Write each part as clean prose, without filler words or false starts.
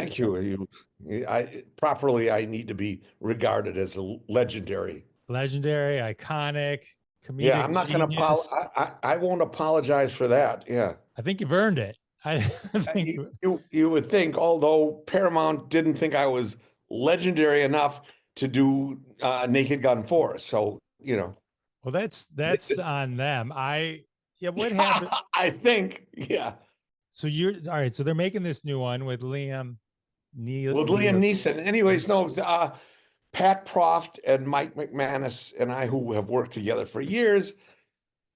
Thank you. I need to be regarded as a legendary. Legendary, iconic, Yeah, comedic I'm not going to genius. I won't apologize for that. Yeah. I think you've earned it. I think You would think, although Paramount didn't think I was legendary enough to do Naked Gun 4. So, well, that's on them. Yeah, what happened? I think, yeah. So you're all right. So they're making this new one with Liam Well, Liam Neal. Neeson. Anyways, no, Pat Proft and Mike McManus and I, who have worked together for years,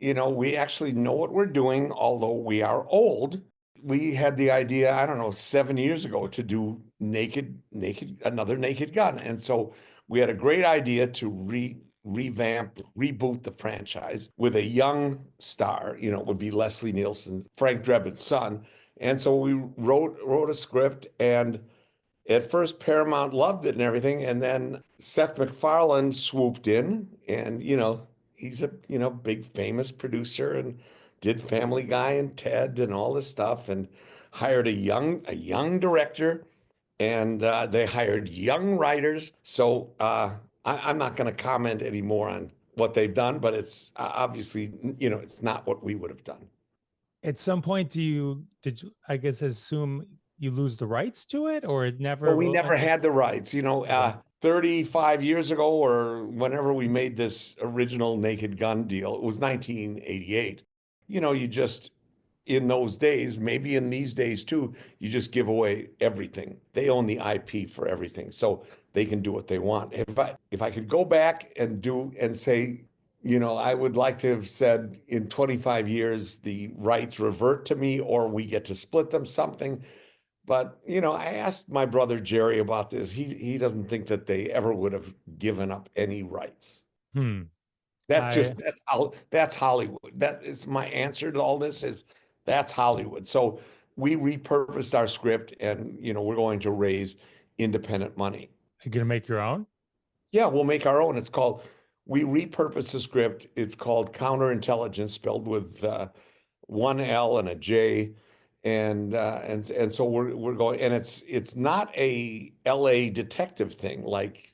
we actually know what we're doing, although we are old. We had the idea, I don't know, 7 years ago to do another Naked Gun. And so we had a great idea to revamp, reboot the franchise with a young star, it would be Leslie Nielsen, Frank Drebin's son. And so we wrote a script, and at first Paramount loved it and everything. And then Seth MacFarlane swooped in, and, he's a, big famous producer and did Family Guy and Ted and all this stuff, and hired a young director, and they hired young writers. So I'm not going to comment anymore on what they've done, but it's obviously, it's not what we would have done. At some point, did you, I guess, assume you lose the rights to it, or it never? Well, we never had the rights, 35 years ago, or whenever we made this original Naked Gun deal. It was 1988. You just, in those days, maybe in these days too, you just give away everything. They own the IP for everything, so they can do what they want. If I could go back and say, I would like to have said in 25 years, the rights revert to me, or we get to split them, something. But, I asked my brother Jerry about this. He doesn't think that they ever would have given up any rights. That's Hollywood. That is my answer to all this, is that's Hollywood. So we repurposed our script, and, we're going to raise independent money. You're going to make your own? Yeah, we'll make our own. We repurposed the script. It's called Counterintelligence, spelled with one L and a J. And so we're going, and it's not a LA detective thing like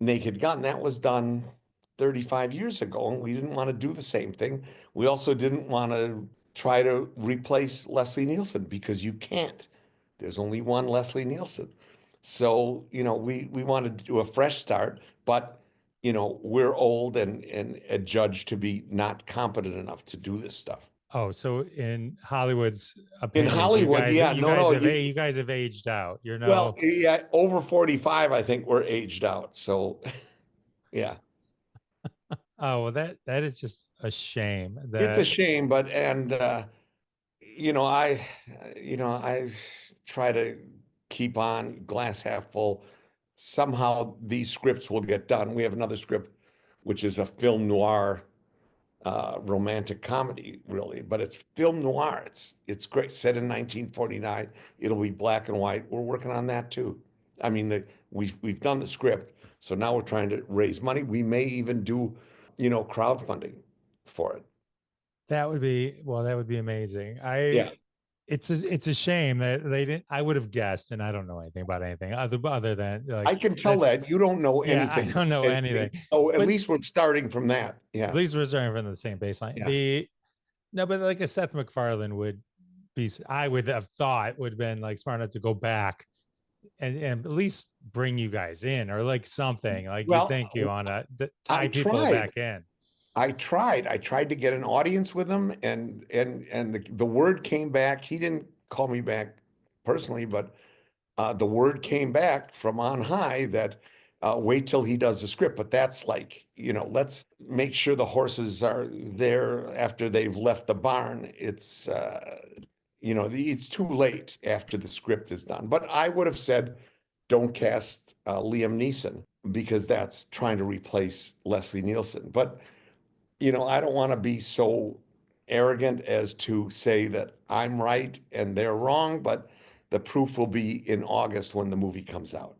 Naked Gun. That was done 35 years ago, and we didn't want to do the same thing. We also didn't want to try to replace Leslie Nielsen, because you can't. There's only one Leslie Nielsen. So, we wanted to do a fresh start, but, we're old and adjudged to be not competent enough to do this stuff. Oh, so in Hollywood's opinion, in Hollywood, you guys have aged out. Well, yeah, over 45, I think we're aged out. So, yeah. Oh, well, that is just a shame. It's a shame, but I try to keep on glass half full. Somehow these scripts will get done. We have another script, which is a film noir, romantic comedy, really, but it's film noir. It's great. Set in 1949. It'll be black and white. We're working on that too. I mean, we've done the script, so now we're trying to raise money. We may even do, crowdfunding for it. That would be amazing. Yeah. It's a shame that they didn't. I would have guessed, and I don't know anything about anything other than, like, I can tell that you don't know anything. I don't know anything. Oh, at least we're starting from that. Yeah. At least we're starting from the same baseline. Yeah. No, but like a Seth MacFarlane would be, I would have thought would have been like smart enough to go back and at least bring you guys in, or like something like, you think you want to tie people back in. I tried to get an audience with him, and the word came back. He didn't call me back personally, but the word came back from on high that wait till he does the script. But that's like, let's make sure the horses are there after they've left the barn. It's it's too late after the script is done. But I would have said, don't cast Liam Neeson, because that's trying to replace Leslie Nielsen. But I don't want to be so arrogant as to say that I'm right and they're wrong, but the proof will be in August when the movie comes out.